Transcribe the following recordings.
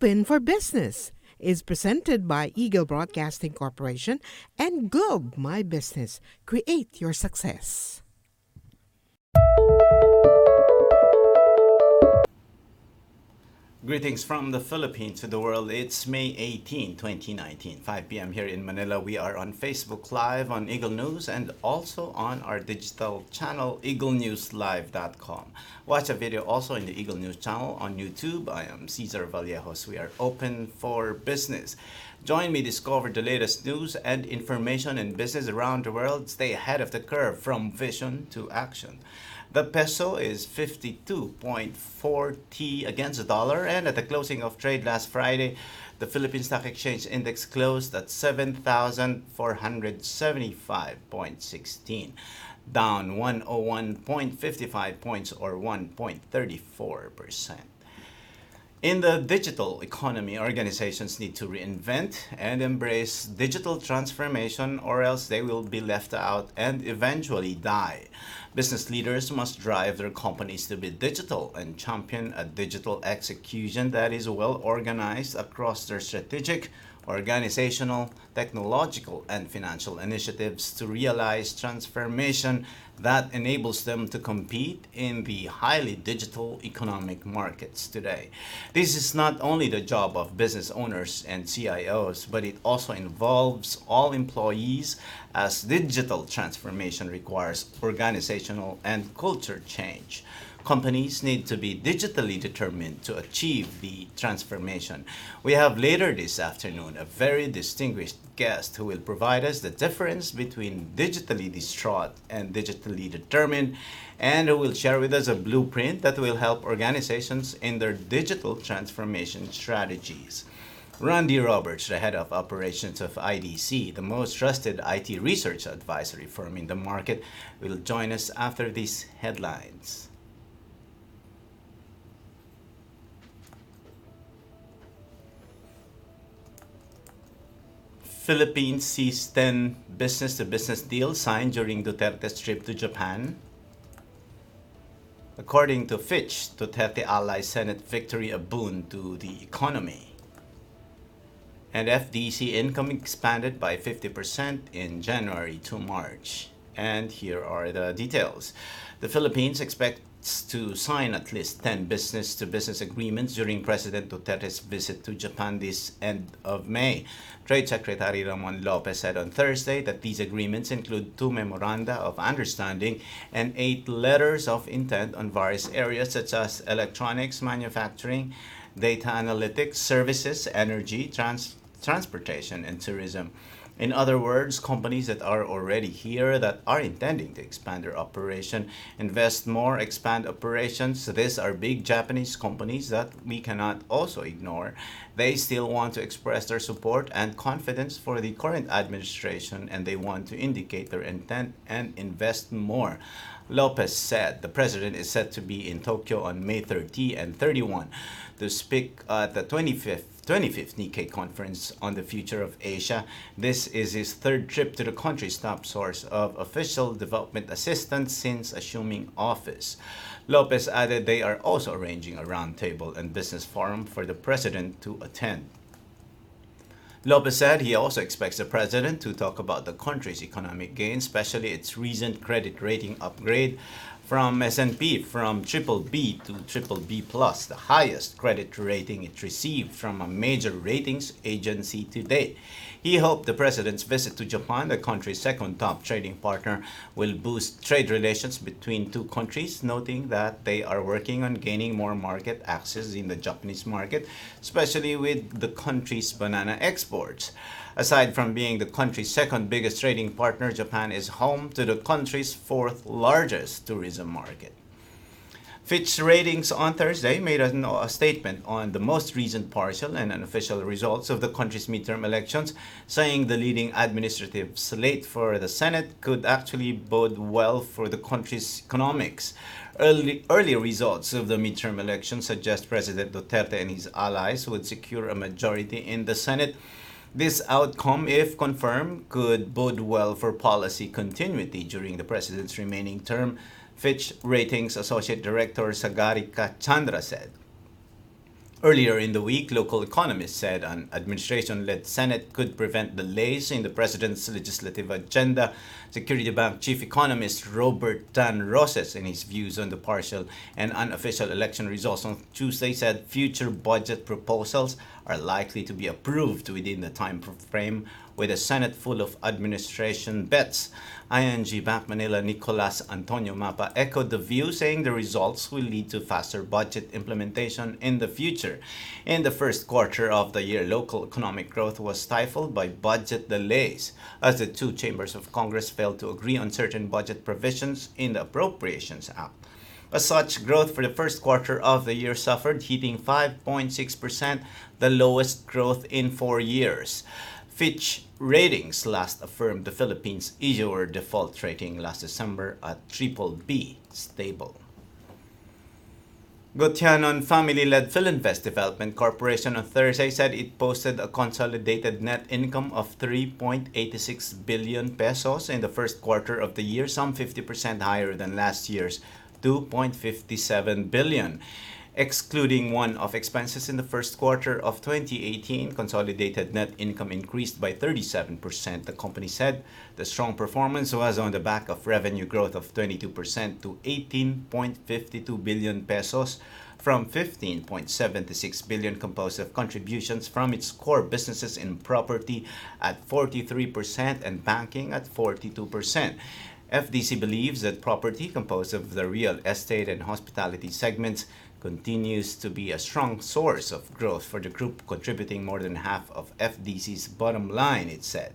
Open for Business is presented by Eagle Broadcasting Corporation and Globe My Business. Create your success. Greetings from the Philippines to the world. It's May 18, 2019, 5 p.m. here in Manila. We are on Facebook Live on Eagle News and also on our digital channel, Eaglenewslive.com. Watch a video also in the Eagle News channel on YouTube. I am Cesar Vallejos. We are open for business. Join me discover the latest news and information in business around the world. Stay ahead of the curve from vision to action. The peso is 52.40 against the dollar, and at the closing of trade last Friday, the Philippine Stock Exchange Index closed at 7,475.16, down 101.55 points or 1.34%. In the digital economy, organizations need to reinvent and embrace digital transformation, or else they will be left out and eventually die. Business leaders must drive their companies to be digital and champion a digital execution that is well organized across their strategic, organizational, technological, and financial initiatives to realize transformation that enables them to compete in the highly digital economic markets today. This is not only the job of business owners and CIOs, but it also involves all employees, as digital transformation requires organizational and culture change. Companies need to be digitally determined to achieve the transformation. We have later this afternoon a very distinguished guest who will provide us the difference between digitally distraught and digitally determined, and who will share with us a blueprint that will help organizations in their digital transformation strategies. Randy Roberts, the head of Operations of IDC, the most trusted IT research advisory firm in the market, will join us after these headlines. Philippines sees 10 business-to-business deals signed during Duterte's trip to Japan. According to Fitch, Duterte allies Senate victory a boon to the economy. And FDC income expanded by 50% in January to March. And here are the details. The Philippines expects to sign at least 10 business-to-business agreements during President Duterte's visit to Japan this end of May. Trade Secretary Ramon Lopez said on Thursday that these agreements include 2 memoranda of understanding and 8 letters of intent on various areas such as electronics, manufacturing, data analytics, services, energy, transportation, and tourism. In other words, companies that are already here that are intending to expand their operation, invest more, expand operations. These are big Japanese companies that we cannot also ignore. They still want to express their support and confidence for the current administration, and they want to indicate their intent and invest more. Lopez said the president is set to be in Tokyo on May 30 and 31 to speak at the 25th Nikkei conference on the future of Asia. This is his third trip to the country's top source of official development assistance since assuming office. Lopez added they are also arranging a roundtable and business forum for the president to attend. Lopez said he also expects the president to talk about the country's economic gains, especially its recent credit rating upgrade from S&P from BBB to BBB+, the highest credit rating it received from a major ratings agency to date. He hoped the president's visit to Japan, the country's second top trading partner, will boost trade relations between two countries, noting that they are working on gaining more market access in the Japanese market, especially with the country's banana exports. Aside from being the country's second biggest trading partner, Japan is home to the country's fourth largest tourism market. Fitch Ratings on Thursday made a statement on the most recent partial and unofficial results of the country's midterm elections, saying the leading administrative slate for the Senate could actually bode well for the country's economics. Early results of the midterm elections suggest President Duterte and his allies would secure a majority in the Senate. This outcome, if confirmed, could bode well for policy continuity during the president's remaining term, Fitch Ratings Associate Director Sagarika Chandra said. Earlier in the week, local economists said an administration-led Senate could prevent delays in the president's legislative agenda. Security Bank chief economist Robert Dan Roses, in his views on the partial and unofficial election results on Tuesday, said future budget proposals are likely to be approved within the time frame with a Senate full of administration bets. ING Bank Manila Nicolas Antonio Mapa echoed the view, saying the results will lead to faster budget implementation in the future. In the first quarter of the year, local economic growth was stifled by budget delays as the two chambers of Congress failed to agree on certain budget provisions in the Appropriations Act. As such, growth for the first quarter of the year suffered, hitting 5.6%, the lowest growth in 4 years. Fitch Ratings last affirmed the Philippines' issuer default rating last December at BBB, stable. Gotianon family-led Philinvest Development Corporation on Thursday said it posted a consolidated net income of 3.86 billion pesos in the first quarter of the year, some 50% higher than last year's 2.57 billion. Excluding one-off expenses in the first quarter of 2018, consolidated net income increased by 37%, the company said. The strong performance was on the back of revenue growth of 22% to 18.52 billion pesos from 15.76 billion, composed of contributions from its core businesses in property at 43% and banking at 42%. FDC believes that property, composed of the real estate and hospitality segments, continues to be a strong source of growth for the group, contributing more than half of FDC's bottom line, it said.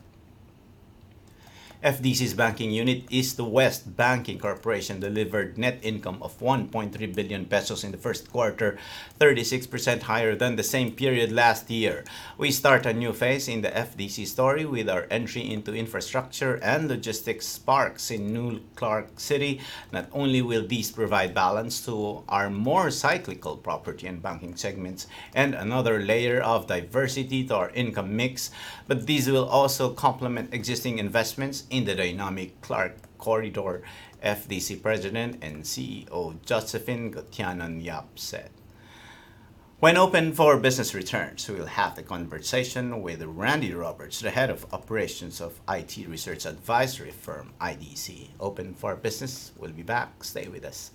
FDC's banking unit, East to West Banking Corporation, delivered net income of 1.3 billion pesos in the first quarter, 36% higher than the same period last year. We start a new phase in the FDC story with our entry into infrastructure and logistics parks in New Clark City. Not only will these provide balance to our more cyclical property and banking segments and another layer of diversity to our income mix, but these will also complement existing investments in the dynamic Clark Corridor, FDC President and CEO Josephine Gotianon Yap said. When Open for Business returns, we'll have the conversation with Randy Roberts, the head of operations of IT research advisory firm IDC. Open for Business will be back. Stay with us.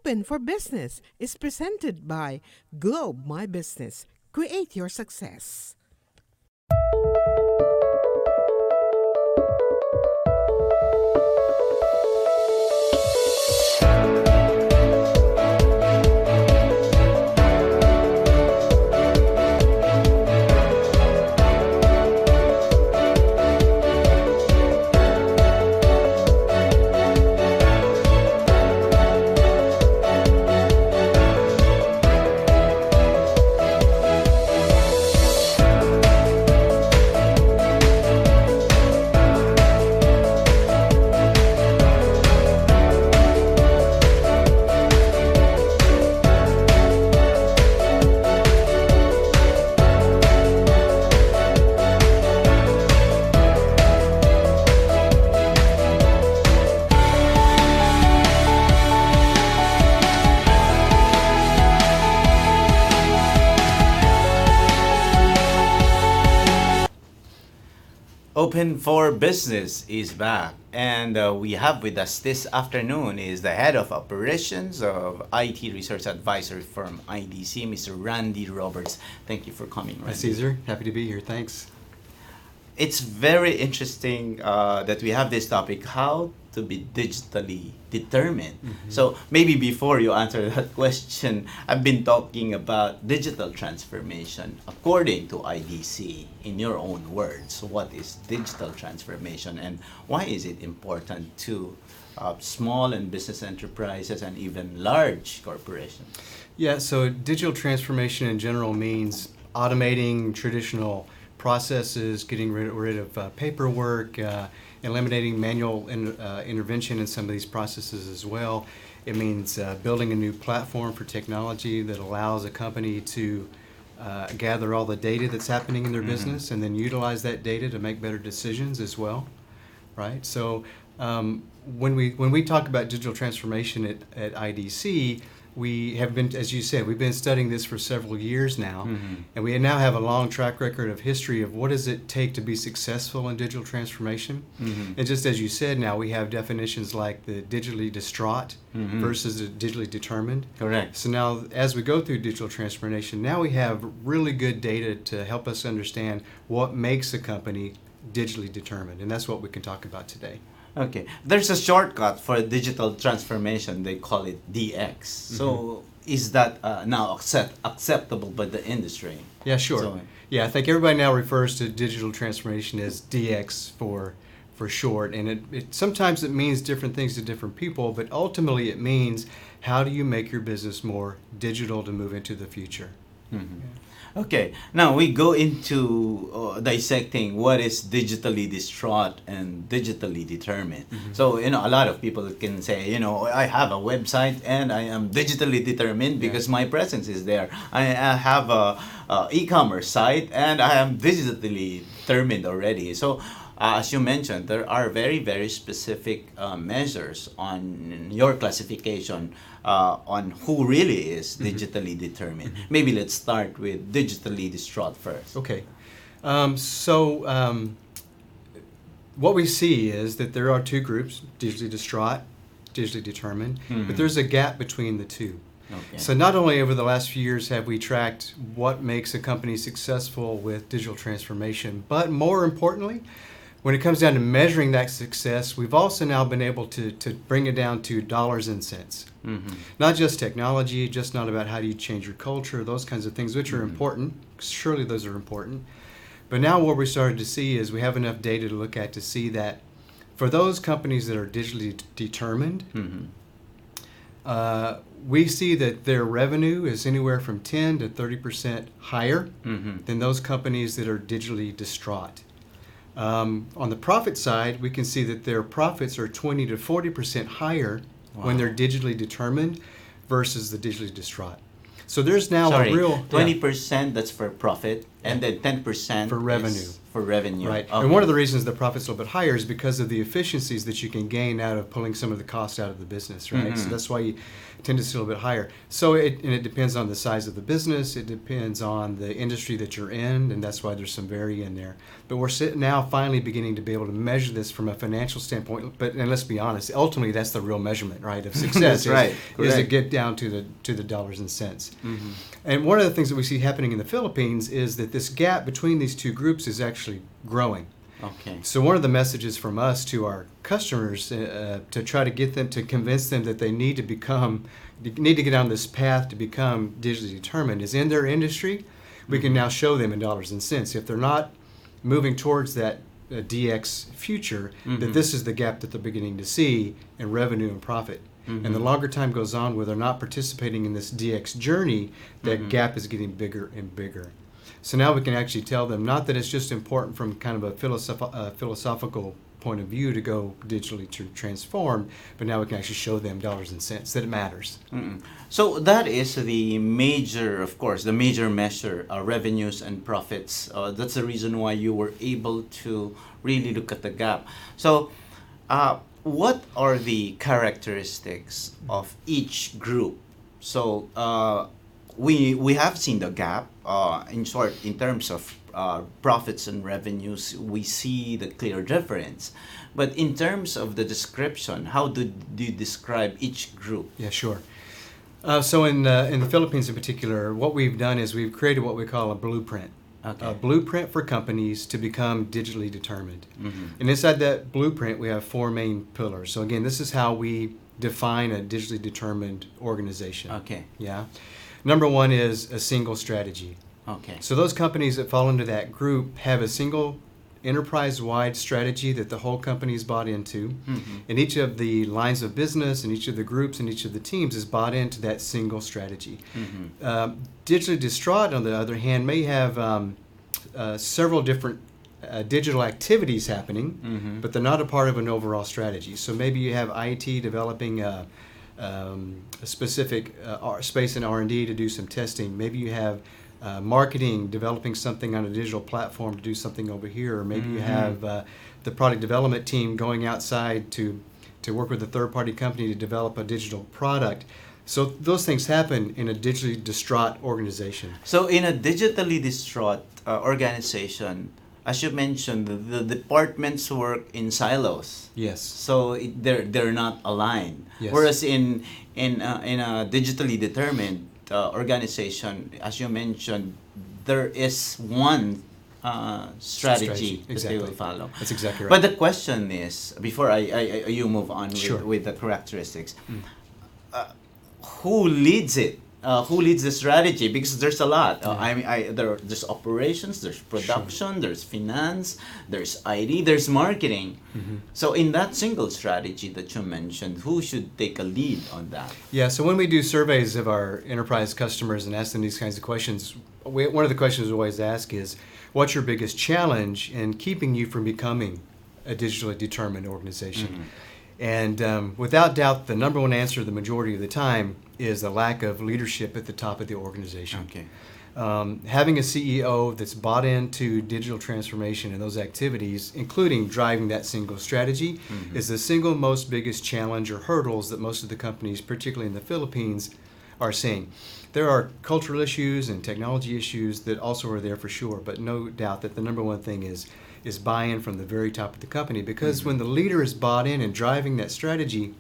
Open for Business is presented by Globe My Business. Create your success. Open for Business is back, and we have with us this afternoon is the head of operations of IT research advisory firm IDC, Mr. Randy Roberts. Thank you for coming, Hi, Randy. Caesar. Happy to be here. Thanks. It's very interesting that we have this topic, how to be digitally determined. So maybe before you answer that question, I've been talking about digital transformation according to IDC. In your own words, what is digital transformation and why is it important to small and business enterprises and even large corporations? Yeah, so digital transformation in general means automating traditional processes, getting rid of paperwork, eliminating manual intervention in some of these processes as well. It means building a new platform for technology that allows a company to gather all the data that's happening in their business and then utilize that data to make better decisions as well, right? So when we talk about digital transformation at IDC, we have been, as you said, we've been studying this for several years now, and we now have a long track record of history of what does it take to be successful in digital transformation. And just as you said, now we have definitions like the digitally distraught versus the digitally determined. Correct. So now, as we go through digital transformation, now we have really good data to help us understand what makes a company digitally determined, and that's what we can talk about today. Okay, there's a shortcut for digital transformation. They call it DX. So is that now acceptable by the industry? Yeah, sure. So, Yeah, I think everybody now refers to digital transformation as DX for short, and it sometimes it means different things to different people, but ultimately it means how do you make your business more digital to move into the future. Okay, now we go into dissecting what is digitally distraught and digitally determined. So, a lot of people can say, I have a website and I am digitally determined because my presence is there. I have a e-commerce site and I am digitally determined already. So, as you mentioned, there are very, very specific measures on your classification on who really is digitally determined. Maybe let's start with digitally distraught first. Okay. What we see is that there are two groups, digitally distraught, digitally determined, but there's a gap between the two. Okay. So not only over the last few years have we tracked what makes a company successful with digital transformation, but more importantly, when it comes down to measuring that success, we've also now been able to bring it down to dollars and cents. Not just technology, just not about how do you change your culture, those kinds of things, which are important. Surely those are important. But now what we're starting to see is we have enough data to look at to see that for those companies that are digitally determined, we see that their revenue is anywhere from 10 to 30% higher than those companies that are digitally distraught. On the profit side, we can see that their profits are 20 to 40% higher when they're digitally determined versus the digitally distraught. So there's now a real 20% that's for profit, and then 10% for revenue. is for revenue. Right. Okay. And one of the reasons the profit's a little bit higher is because of the efficiencies that you can gain out of pulling some of the costs out of the business, right? So that's why you tend to see a little bit higher. So it depends on the size of the business, it depends on the industry that you're in, and that's why there's some vary in there. But we're now finally beginning to be able to measure this from a financial standpoint. And let's be honest, ultimately that's the real measurement, right, of success. That's is to get down to the dollars and cents. And one of the things that we see happening in the Philippines is that this gap between these two groups is actually growing. Okay. So one of the messages from us to our customers to try to get them to convince them that they need to get on this path to become digitally determined is in their industry. We can now show them in dollars and cents if they're not moving towards that DX future, that this is the gap that they're beginning to see in revenue and profit. And the longer time goes on where they're not participating in this DX journey, that gap is getting bigger and bigger. So now we can actually tell them, not that it's just important from kind of a philosophical point of view to go digitally transform, but now we can actually show them dollars and cents that it matters. So that is the major, of course, the major measure, revenues and profits. That's the reason why you were able to really look at the gap. So what are the characteristics of each group? So we have seen the gap, in short, in terms of profits and revenues, we see the clear difference. But in terms of the description, how do you describe each group? Yeah, sure. So in the Philippines in particular, what we've done is we've created what we call a blueprint. Okay. A blueprint for companies to become digitally determined. Mm-hmm. And inside that blueprint, we have four main pillars. So again, this is how we define a digitally determined organization. Okay. Yeah. Number one is a single strategy. Okay. So those companies that fall into that group have a single enterprise-wide strategy that the whole company is bought into. Mm-hmm. And each of the lines of business and each of the groups and each of the teams is bought into that single strategy. Mm-hmm. Digitally distraught, on the other hand, may have several different digital activities happening, Mm-hmm. but they're not a part of an overall strategy. So maybe you have IT developing a specific space in R&D to do some testing. Maybe you have marketing developing something on a digital platform to do something over here. Or maybe you have the product development team going outside to work with a third-party company to develop a digital product. So those things happen in a digitally distraught organization. So in a digitally distraught organization, as you mentioned, the departments work in silos. Yes. So they're not aligned. Yes. Whereas in a digitally determined organization, as you mentioned, there is one strategy that they will Exactly. follow. That's exactly right. But the question is, before you move on Sure. with the characteristics, who leads it? Who leads the strategy? Because there's a lot. There's operations, there's production, there's finance, there's ID, there's marketing. Mm-hmm. So in that single strategy that you mentioned, who should take a lead on that? Yeah, so when we do surveys of our enterprise customers and ask them these kinds of questions, one of the questions we always ask is, what's your biggest challenge in keeping you from becoming a digitally determined organization? Mm-hmm. And without doubt, the number one answer the majority of the time is the lack of leadership at the top of the organization. Okay. Having a CEO that's bought into digital transformation and those activities, including driving that single strategy, Mm-hmm. is the single most biggest challenge or hurdles that most of the companies, particularly in the Philippines, are seeing. There are cultural issues and technology issues that also are there for sure, but no doubt that the number one thing is buy-in from the very top of the company, because when the leader is bought in and driving that strategy,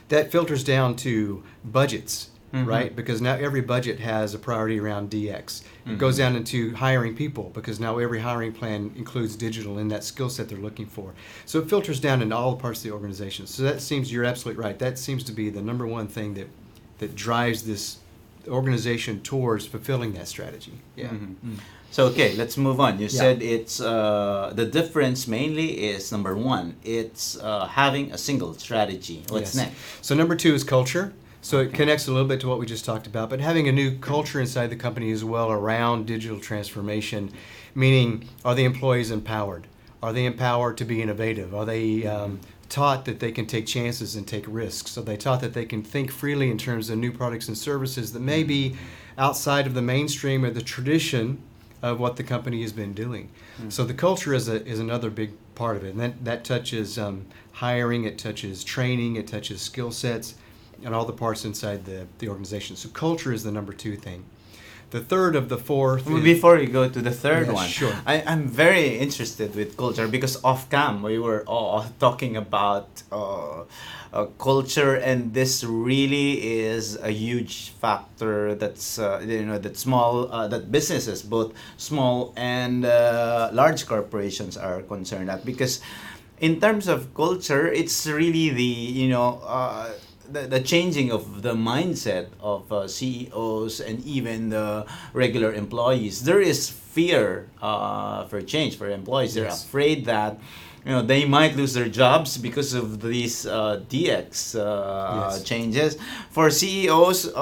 that filters down to budgets, right? Because now every budget has a priority around DX. It goes down into hiring people, because now every hiring plan includes digital in that skill set they're looking for. So it filters down into all parts of the organization. So that seems, you're absolutely right, that seems to be the number one thing that drives this organization towards fulfilling that strategy. Yeah. Mm-hmm. So okay, let's move on. You said it's the difference mainly is number one. It's having a single strategy. What's Yes. next? So number two is culture. So it connects a little bit to what we just talked about, but having a new culture inside the company as well around digital transformation, meaning, are the employees empowered? Are they empowered to be innovative? Are they taught that they can take chances and take risks? Are they taught that they can think freely in terms of new products and services that may be outside of the mainstream or the tradition of what the company has been doing? So the culture is another big part of it, and that touches hiring, it touches training, it touches skill sets, and all the parts inside the organization. So culture is the number two thing. The third of the fourth is, Before you go to the third Yeah, one, sure. I'm very interested with culture, because off cam we were all talking about culture, and this really is a huge factor that's that businesses, both small and large corporations, are concerned at, because in terms of culture, it's really the changing of the mindset of CEOs and even the regular employees. There is fear for change for employees. They're Yes. afraid that they might lose their jobs because of these DX Yes. changes. For CEOs,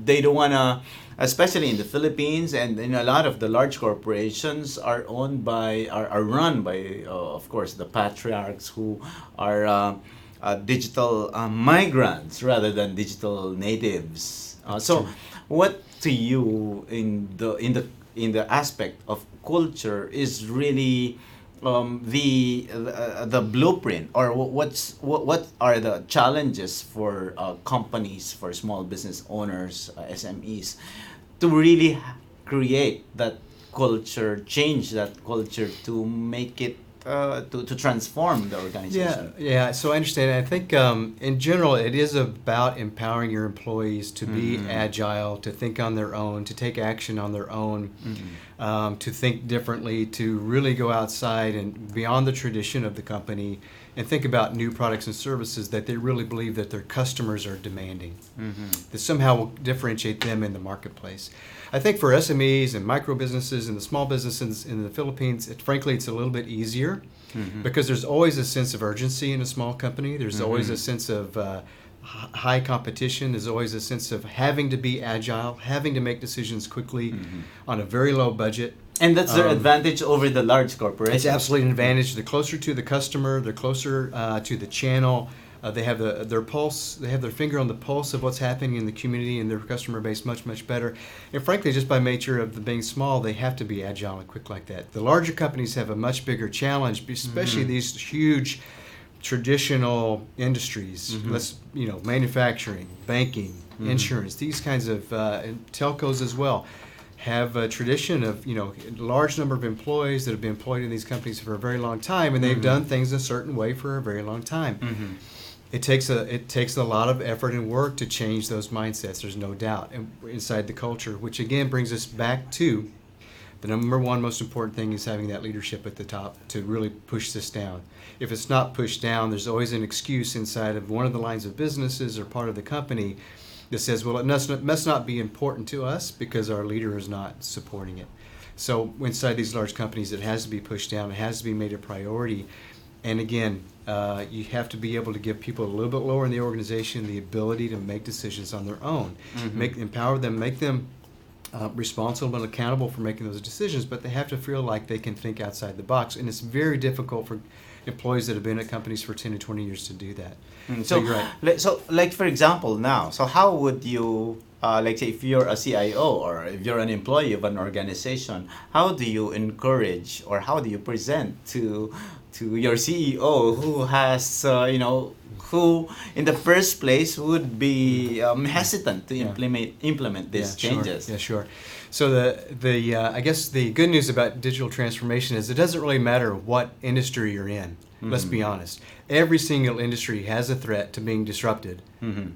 they don't wanna, especially in the Philippines, and a lot of the large corporations are run by of course the patriarchs, who are digital migrants rather than digital natives. So, true. what to you in the aspect of culture is really the blueprint, or what are the challenges for companies, for small business owners, SMEs, to really create that culture, change that culture to make it to transform the Yeah, organization? yeah. So I understand. I think in general, it is about empowering your employees to be agile, to think on their own, to take action on their own, to think differently, to really go outside and beyond the tradition of the company and think about new products and services that they really believe that their customers are demanding, that somehow will differentiate them in the marketplace. I think for SMEs and micro businesses and the small businesses in the Philippines, frankly, it's a little bit easier because there's always a sense of urgency in a small company. There's always a sense of high competition. There's always a sense of having to be agile, having to make decisions quickly on a very low budget. And that's their advantage over the large corporations. It's absolutely an advantage. They're closer to the customer. They're closer to the channel. They have their pulse. They have their finger on the pulse of what's happening in the community and their customer base much better. And frankly, just by nature of being small, they have to be agile and quick like that. The larger companies have a much bigger challenge, especially these huge traditional industries. Manufacturing, banking, insurance, these kinds of and telcos as well, have a tradition of a large number of employees that have been employed in these companies for a very long time, and they've done things a certain way for a very long time. It takes a lot of effort and work to change those mindsets. There's no doubt, and inside the culture, which again brings us back to the number one most important thing is having that leadership at the top to really push this down. If it's not pushed down, there's always an excuse inside of one of the lines of businesses or part of the company that says, well, it must not be important to us because our leader is not supporting it. So inside these large companies, it has to be pushed down. It has to be made a priority. And again, you have to be able to give people a little bit lower in the organization the ability to make decisions on their own, empower them, make them responsible and accountable for making those decisions, but they have to feel like they can think outside the box. And it's very difficult for employees that have been at companies for 10 to 20 years to do that. So, you're right. like for example, now, so how would you, like say, if you're a CIO or if you're an employee of an organization, how do you encourage or how do you present to your CEO who has, who in the first place would be hesitant to implement these changes? Sure. Yeah, sure. So the I guess the good news about digital transformation is it doesn't really matter what industry you're in. Let's be honest. Every single industry has a threat to being disrupted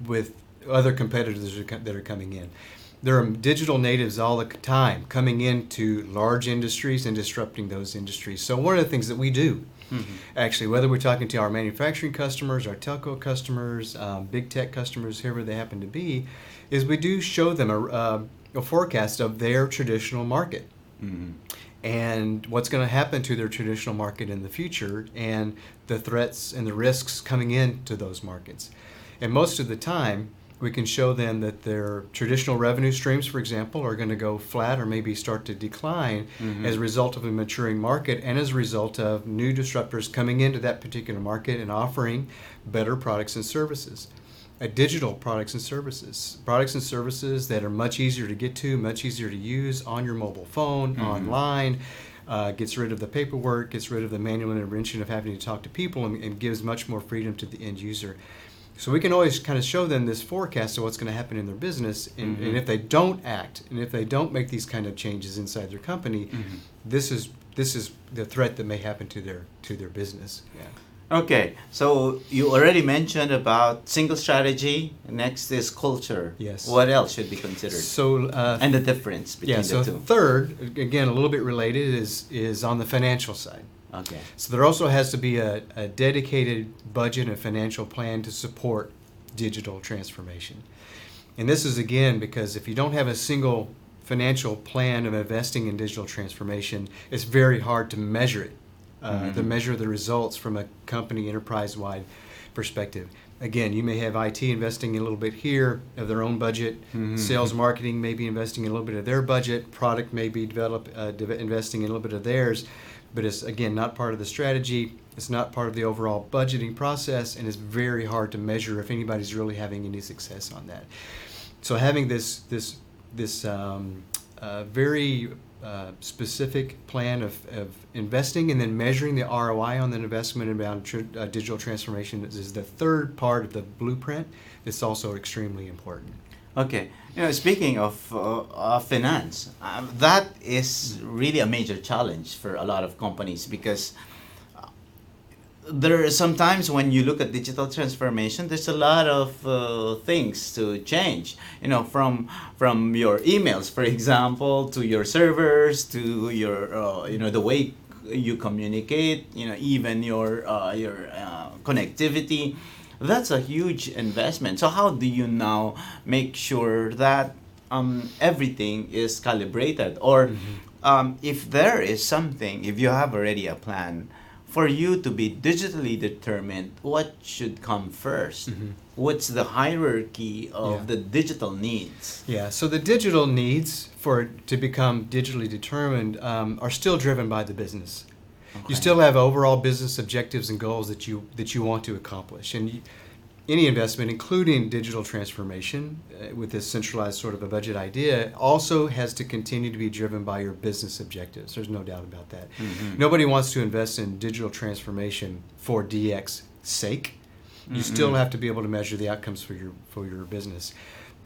with other competitors that are coming in. There are digital natives all the time coming into large industries and disrupting those industries. So one of the things that we do, actually, whether we're talking to our manufacturing customers, our telco customers, big tech customers, whoever they happen to be, is we do show them a forecast of their traditional market and what's going to happen to their traditional market in the future and the threats and the risks coming into those markets. And most of the time, we can show them that their traditional revenue streams, for example, are going to go flat or maybe start to decline as a result of a maturing market and as a result of new disruptors coming into that particular market and offering better products and services. Digital products and services that are much easier to get to, much easier to use on your mobile phone, online, gets rid of the paperwork, gets rid of the manual intervention of having to talk to people, and gives much more freedom to the end user. So we can always kind of show them this forecast of what's going to happen in their business, and if they don't act, and if they don't make these kind of changes inside their company, this is the threat that may happen to their business. Yeah. Okay, so you already mentioned about single strategy. Next is culture. Yes. What else should be considered? So and the difference between the two. Third, again, a little bit related, is on the financial side. Okay. So there also has to be a dedicated budget and financial plan to support digital transformation. And this is, again, because if you don't have a single financial plan of investing in digital transformation, it's very hard to measure it. To measure the results from a company enterprise-wide perspective. Again, you may have IT investing a little bit here of their own budget. Sales marketing may be investing a little bit of their budget. Product may be investing in a little bit of theirs. But it's, again, not part of the strategy. It's not part of the overall budgeting process, and it's very hard to measure if anybody's really having any success on that. So having this very specific plan of investing and then measuring the ROI on that investment around digital transformation is the third part of the blueprint. It's also extremely important. Okay. Speaking of finance, that is really a major challenge for a lot of companies because there are sometimes when you look at digital transformation, there's a lot of things to change. From your emails, for example, to your servers, to your the way you communicate. Even your connectivity. That's a huge investment. So how do you now make sure that everything is calibrated, or if there is something, if you have already a plan for you to be digitally determined, what should come 1st? What's the hierarchy of Yeah. the digital needs? Yeah, so the digital needs for to become digitally determined are still driven by the business. Okay. You still have overall business objectives and goals that you want to accomplish, and any investment, including digital transformation, with this centralized sort of a budget idea, also has to continue to be driven by your business objectives. There's no doubt about that. Nobody wants to invest in digital transformation for DX sake. You still have to be able to measure the outcomes for your business.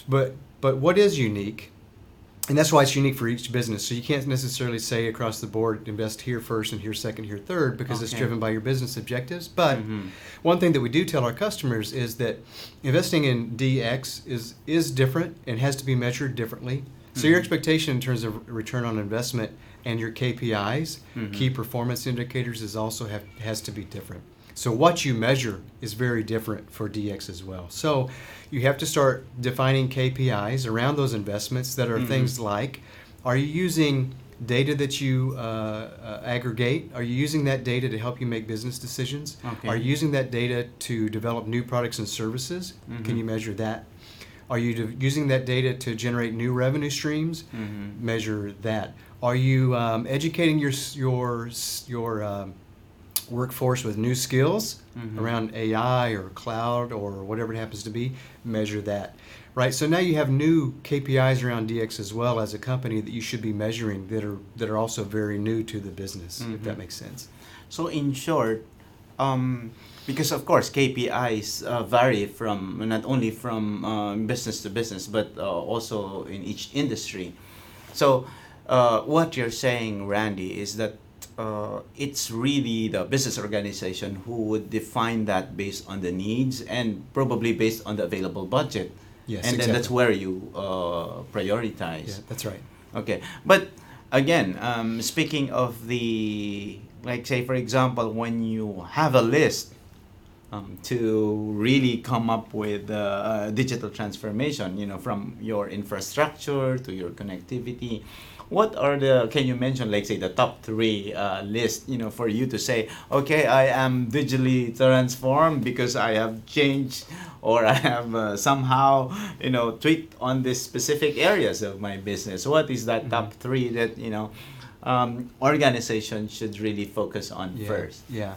But what is unique, and that's why it's unique for each business. So you can't necessarily say across the board, invest here first and here second, here third, because it's Okay. driven by your business objectives. But one thing that we do tell our customers is that investing in DX is different and has to be measured differently. So your expectation in terms of return on investment and your KPIs, key performance indicators, has to be different. So what you measure is very different for DX as well. So you have to start defining KPIs around those investments that are things like, are you using data that you aggregate? Are you using that data to help you make business decisions? Okay. Are you using that data to develop new products and services? Can you measure that? Are you using that data to generate new revenue streams? Measure that. Are you educating your workforce with new skills around AI or cloud or whatever it happens to be? Measure that. Right, so now you have new KPIs around DX as well as a company that you should be measuring that are also very new to the business, if that makes sense. So in short, because of course KPIs vary from not only from business to business, but also in each industry. So what you're saying, Randy, is that it's really the business organization who would define that based on the needs and probably based on the available budget. Yes, and then exactly. that's where you prioritize. Yeah, that's right. Okay, but again, speaking of the, like say for example, when you have a list to really come up with digital transformation, from your infrastructure to your connectivity, what are can you mention, like say the top 3 list, for you to say, okay, I am digitally transformed because I have changed or I have somehow, tweaked on this specific areas of my business. What is that top 3 that, organization should really focus on first? Yeah.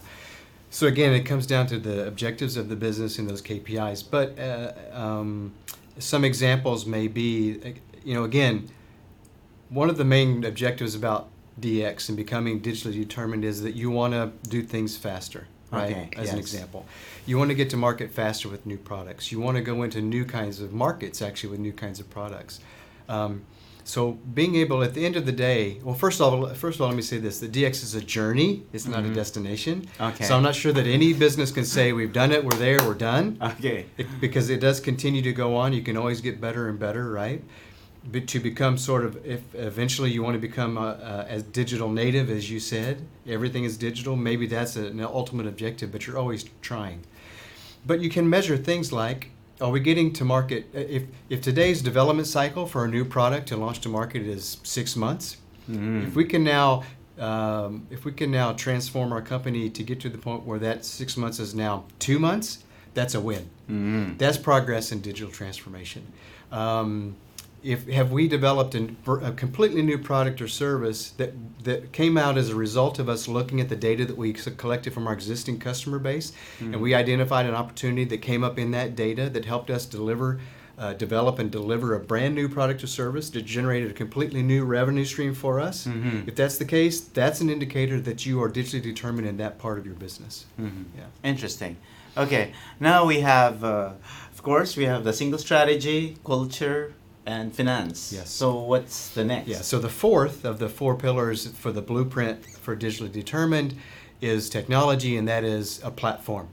So again, it comes down to the objectives of the business and those KPIs. But some examples may be, again, one of the main objectives about DX and becoming digitally determined is that you want to do things faster, right? Okay, As an yes. example. You want to get to market faster with new products. You want to go into new kinds of markets, actually, with new kinds of products. So being able, at the end of the day, well, first of all, let me say this: the DX is a journey; it's not a destination. Okay. So I'm not sure that any business can say we've done it, we're there, we're done, Okay. because it does continue to go on. You can always get better and better, right? But to become sort of, if eventually you want to become as digital native as you said, everything is digital. Maybe that's an ultimate objective, but you're always trying. But you can measure things like, are we getting to market? If today's development cycle for a new product to launch to market is 6 months, if we can now transform our company to get to the point where that 6 months is now 2 months, that's a win. That's progress in digital transformation. Have we developed a completely new product or service that came out as a result of us looking at the data that we collected from our existing customer base, and we identified an opportunity that came up in that data that helped us deliver develop and deliver a brand new product or service to generate a completely new revenue stream for us. If that's the case, that's an indicator that you are digitally determined in that part of your business. Yeah. Interesting. Okay, now we have, of course, we have the single strategy, culture, and finance. Yes. So what's the next? Yeah, so the fourth of the four pillars for the blueprint for digitally determined is technology, and that is a platform.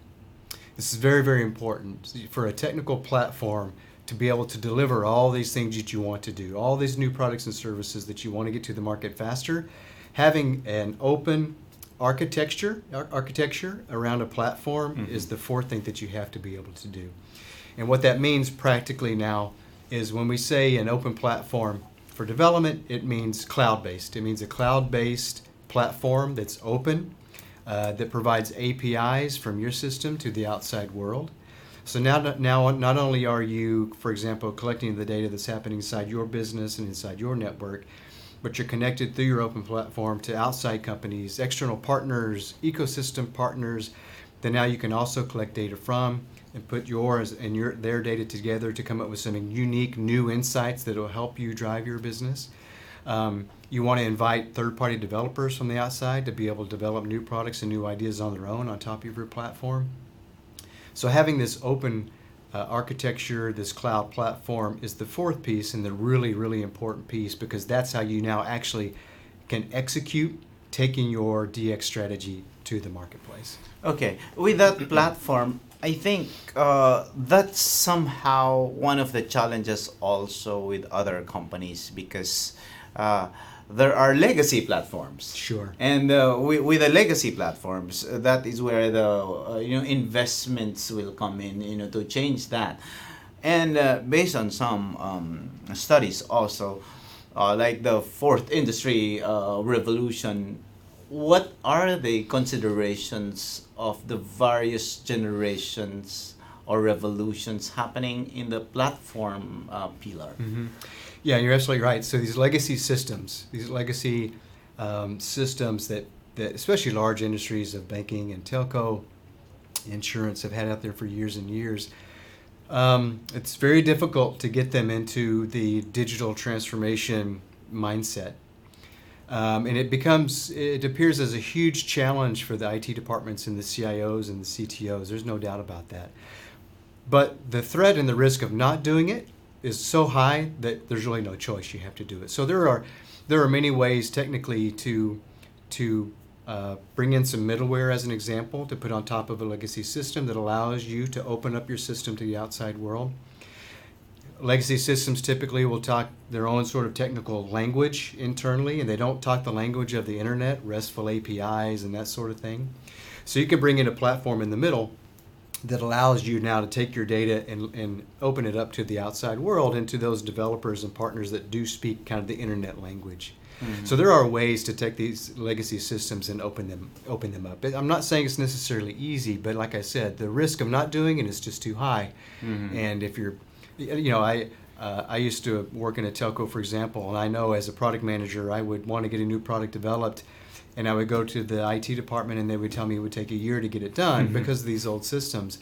This is very, very important for a technical platform to be able to deliver all these things that you want to do, all these new products and services that you want to get to the market faster. Having an open architecture around a platform is the fourth thing that you have to be able to do. And what that means practically now is when we say an open platform for development, it means cloud-based. It means a cloud-based platform that's open, that provides APIs from your system to the outside world. So now not only are you, for example, collecting the data that's happening inside your business and inside your network, but you're connected through your open platform to outside companies, external partners, ecosystem partners, that now you can also collect data from and put yours and their data together to come up with some unique new insights that will help you drive your business. You want to invite third-party developers from the outside to be able to develop new products and new ideas on their own on top of your platform. So having this open architecture, this cloud platform is the fourth piece, and the really, really important piece, because that's how you now actually can execute taking your DX strategy to the marketplace. Okay, with that platform, I think that's somehow one of the challenges also with other companies, because there are legacy platforms. Sure. And with the legacy platforms, that is where the investments will come in, to change that. And based on some studies also, like the fourth industry revolution, what are the considerations of the various generations or revolutions happening in the platform pillar? Yeah, you're absolutely right. So these legacy systems that especially large industries of banking and telco, insurance have had out there for years and years, it's very difficult to get them into the digital transformation mindset. And it appears as a huge challenge for the IT departments and the CIOs and the CTOs. There's no doubt about that. But the threat and the risk of not doing it is so high that there's really no choice. You have to do it. So there are many ways technically to bring in some middleware, as an example, to put on top of a legacy system that allows you to open up your system to the outside world. Legacy systems typically will talk their own sort of technical language internally, and they don't talk the language of the internet, RESTful APIs and that sort of thing. So you can bring in a platform in the middle that allows you now to take your data and open it up to the outside world and to those developers and partners that do speak kind of the internet language. So there are ways to take these legacy systems and open them up. I'm not saying it's necessarily easy, but like I said, the risk of not doing it is just too high. And if you're, I used to work in a telco, for example, and I know as a product manager, I would want to get a new product developed, and I would go to the IT department and they would tell me it would take a year to get it done because of these old systems.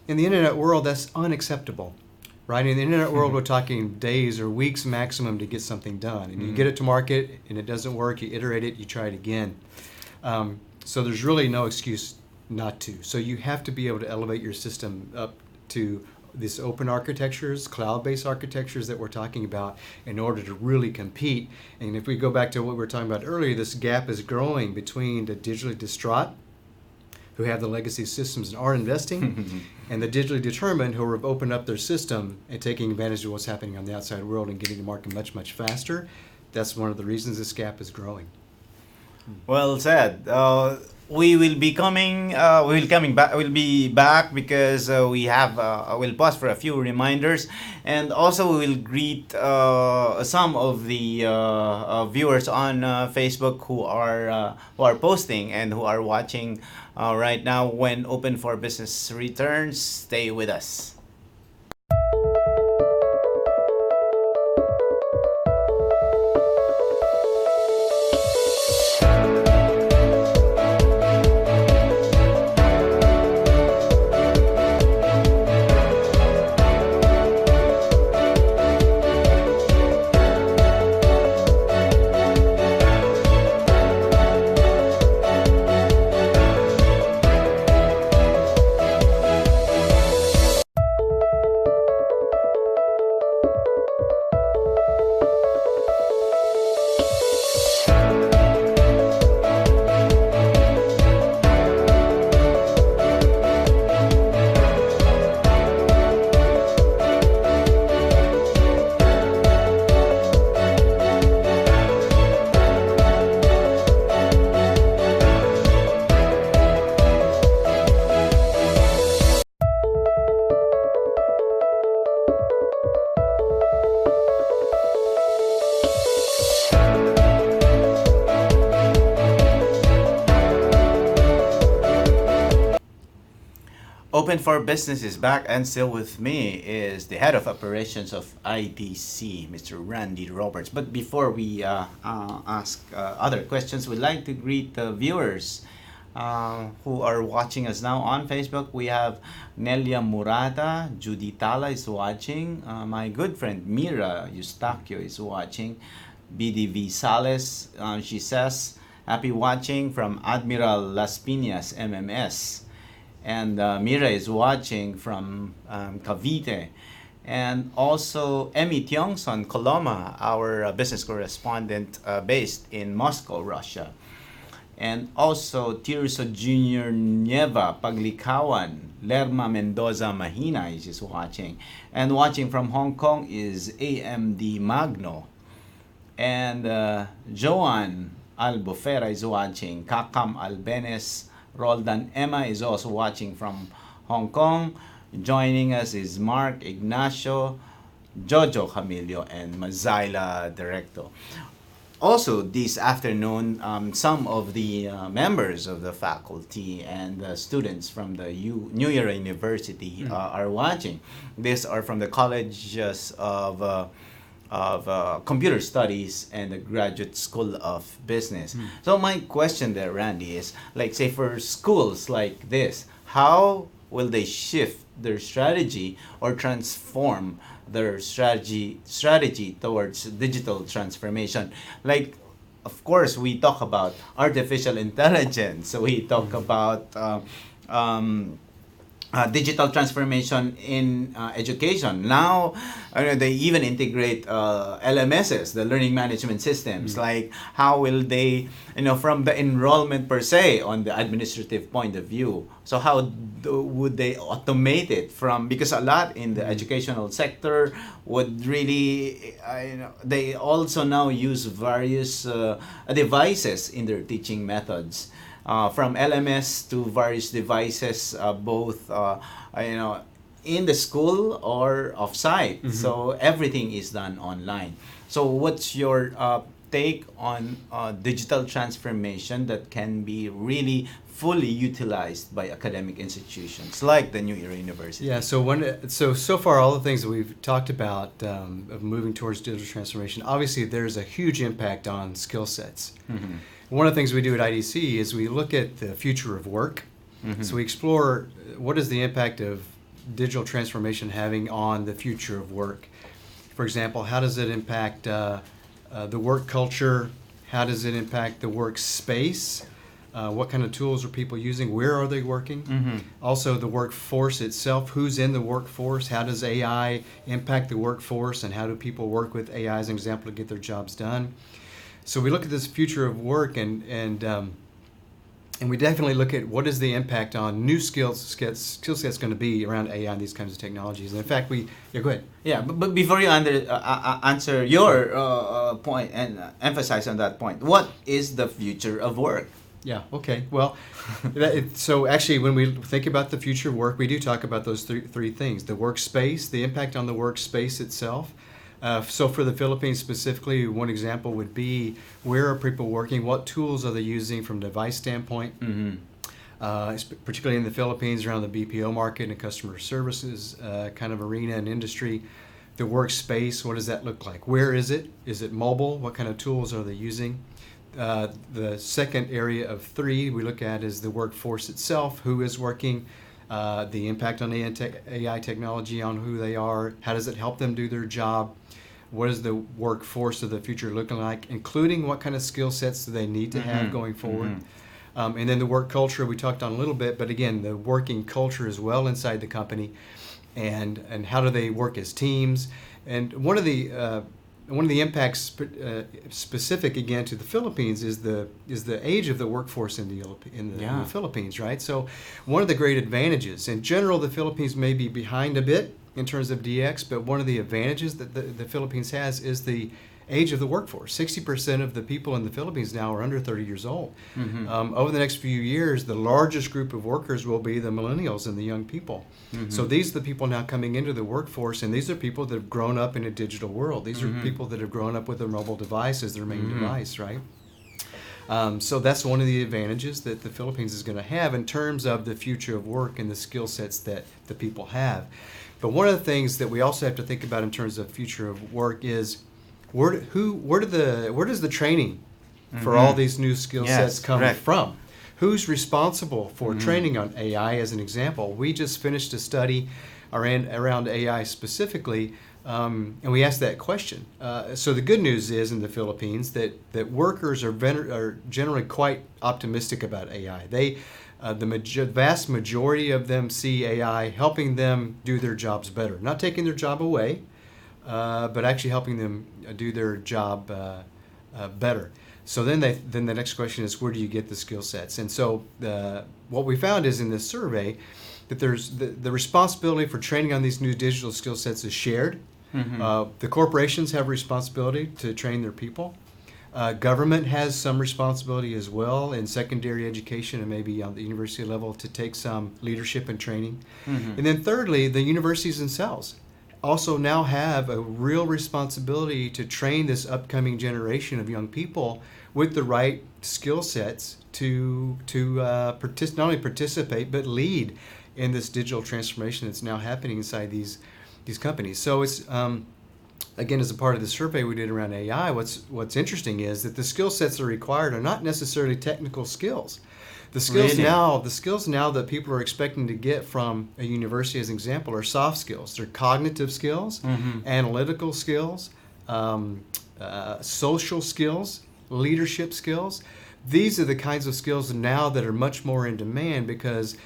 In the internet world, that's unacceptable, right? In the internet world, we're talking days or weeks maximum to get something done. And you get it to market and it doesn't work, you iterate it, you try it again. So there's really no excuse not to. So you have to be able to elevate your system up to this open architectures, cloud-based architectures that we're talking about in order to really compete. And if we go back to what we were talking about earlier, this gap is growing between the digitally distraught, who have the legacy systems and are investing, and the digitally determined, who have opened up their system and taking advantage of what's happening on the outside world and getting to market much, much faster. That's one of the reasons this gap is growing. Well said. We will be coming. We'll be back because we have. We'll pause for a few reminders, and also we will greet some of the viewers on Facebook who are posting and who are watching right now. When Open for Business returns, stay with us. Open for Business is back, and still with me is the head of operations of IDC, Mr. Randy Roberts. But before we ask other questions, we'd like to greet the viewers who are watching us now on Facebook. We have Nelia Murata, Judy Tala is watching, my good friend Mira Eustaquio is watching, BDV Sales, she says, happy watching from Admiral Las Piñas, MMS. And Mira is watching from Cavite. And also Emmy Tiongson Coloma, our business correspondent based in Moscow, Russia. And also Tirso Jr. Nieva Paglikawan, Lerma Mendoza Mahina is just watching. And watching from Hong Kong is AMD Magno. And Joan Albufera is watching. Kakam Albenes Roldan Emma is also watching from Hong Kong. Joining us is Mark Ignacio, Jojo Camilio, and Mazaila Directo. Also, this afternoon, some of the members of the faculty and the students from the New Year University are watching. These are from the colleges of Computer Studies and the Graduate School of Business. So my question there, Randy, is like, say for schools like this, how will they shift their strategy or transform their strategy towards digital transformation? Like, of course, we talk about artificial intelligence. We talk about digital transformation in education. Now, they even integrate LMSs, the learning management systems. Like, how will they, from the enrollment per se, on the administrative point of view. So how would they automate it from, because a lot in the educational sector would really, they also now use various devices in their teaching methods. From LMS to various devices, both in the school or off-site. So everything is done online. So what's your take on digital transformation that can be really fully utilized by academic institutions like the New Era University? Yeah. So far, all the things that we've talked about of moving towards digital transformation, obviously there's a huge impact on skill sets. One of the things we do at IDC is we look at the future of work. So we explore what is the impact of digital transformation having on the future of work. For example, how does it impact the work culture? How does it impact the workspace? What kind of tools are people using? Where are they working? Also, the workforce itself. Who's in the workforce? How does AI impact the workforce? And how do people work with AI as an example to get their jobs done? So we look at this future of work, and we definitely look at what is the impact on new skill sets going to be around AI and these kinds of technologies. And in fact, go ahead. Yeah, but before you answer your point and emphasize on that point, what is the future of work? Yeah, okay. Well, so actually when we think about the future of work, we do talk about those three things. The workspace, the impact on the workspace itself. So for the Philippines specifically, one example would be, where are people working? What tools are they using from a device standpoint? Particularly in the Philippines, around the BPO market and customer services kind of arena and industry. The workspace, what does that look like? Where is it? Is it mobile? What kind of tools are they using? The second area of three we look at is the workforce itself. Who is working? The impact on AI technology on who they are. How does it help them do their job? What is the workforce of the future looking like, including what kind of skill sets do they need to have going forward? And then the work culture we talked on a little bit, but again, the working culture as well inside the company, and how do they work as teams? And one of the impacts specific again to the Philippines is the age of the workforce in the Philippines, right? So one of the great advantages, in general, the Philippines may be behind a bit in terms of DX, but one of the advantages that the Philippines has is the age of the workforce. 60% of the people in the Philippines now are under 30 years old. Over the next few years, the largest group of workers will be the millennials and the young people. So these are the people now coming into the workforce, and these are people that have grown up in a digital world. These are people that have grown up with a mobile device as their main device, right? So that's one of the advantages that the Philippines is going to have in terms of the future of work and the skill sets that the people have. But one of the things that we also have to think about in terms of future of work is where does the training for all these new skill sets come correct. from? Who's responsible for training on AI, as an example? We just finished a study around AI specifically, and we asked that question. So the good news is in the Philippines that workers are generally quite optimistic about AI. The vast majority of them see AI helping them do their jobs better, not taking their job away, but actually helping them do their job better. So then the next question is, where do you get the skill sets? And so what we found is in this survey that there's the responsibility for training on these new digital skill sets is shared. The corporations have responsibility to train their people. Government has some responsibility as well in secondary education and maybe on the university level to take some leadership and training. And then thirdly, the universities themselves also now have a real responsibility to train this upcoming generation of young people with the right skill sets to not only participate but lead in this digital transformation that's now happening inside these companies. So it's again, as a part of the survey we did around AI, what's interesting is that the skill sets that are required are not necessarily technical skills. The skills now that people are expecting to get from a university, as an example, are soft skills. They're cognitive skills, analytical skills, social skills, leadership skills. These are the kinds of skills now that are much more in demand because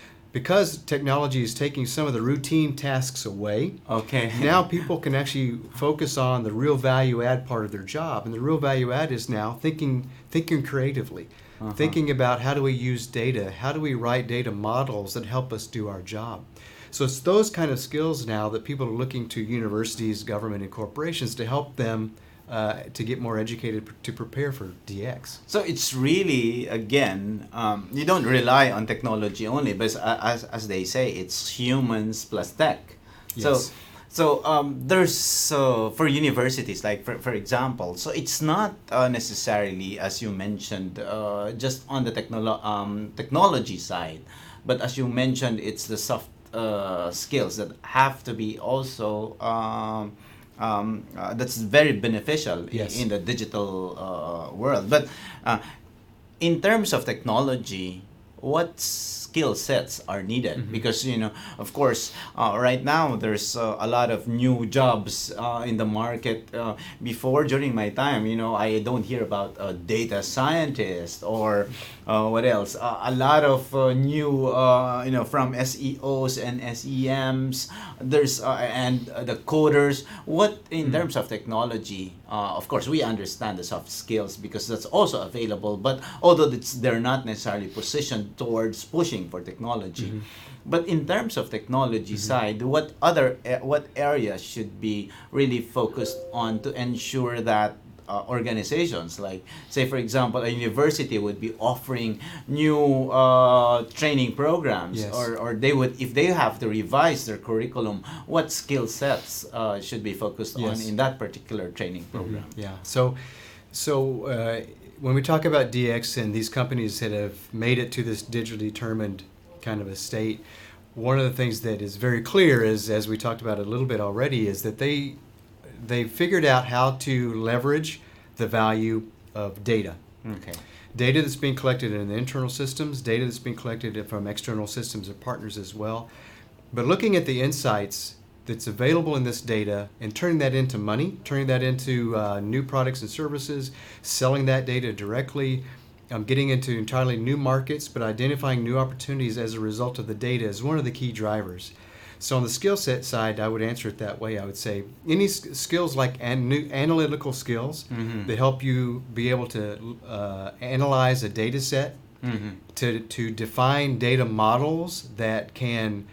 technology is taking some of the routine tasks away. Okay. Now people can actually focus on the real value add part of their job, and the real value add is now thinking creatively. Thinking about how do we use data, how do we write data models that help us do our job. So it's those kind of skills now that people are looking to universities, government, and corporations to help them to get more educated to prepare for DX. So it's really, again, you don't rely on technology only, but as they say, it's humans plus tech. Yes. So there's for universities, like for example, so it's not necessarily, as you mentioned, just on the technology side, but as you mentioned, it's the soft skills that have to be also that's very beneficial Yes. in the digital world. But in terms of technology, what skill sets are needed? Because of course, right now there's a lot of new jobs in the market. Before, during my time, I don't hear about a data scientist or what else. A lot of new, from SEOs and SEMs. There's and the coders. What in terms of technology? Of course, we understand the soft skills because that's also available. But although they're not necessarily positioned towards pushing for technology, but in terms of technology side, what areas should be really focused on to ensure that organizations, like say for example a university would be offering new training programs, Yes. or they would, if they have to revise their curriculum, what skill sets should be focused on Yes. in that particular training program? Yeah. So when we talk about DX and these companies that have made it to this digitally determined kind of a state, one of the things that is very clear is, as we talked about a little bit already, is that they figured out how to leverage the value of data. Okay. Data that's being collected in the internal systems, data that's being collected from external systems of partners as well. But looking at the insights that's available in this data and turning that into money, turning that into new products and services, selling that data directly, getting into entirely new markets, but identifying new opportunities as a result of the data is one of the key drivers. So on the skill set side, I would answer it that way. I would say any skills like new analytical skills that help you be able to analyze a data set, to define data models that can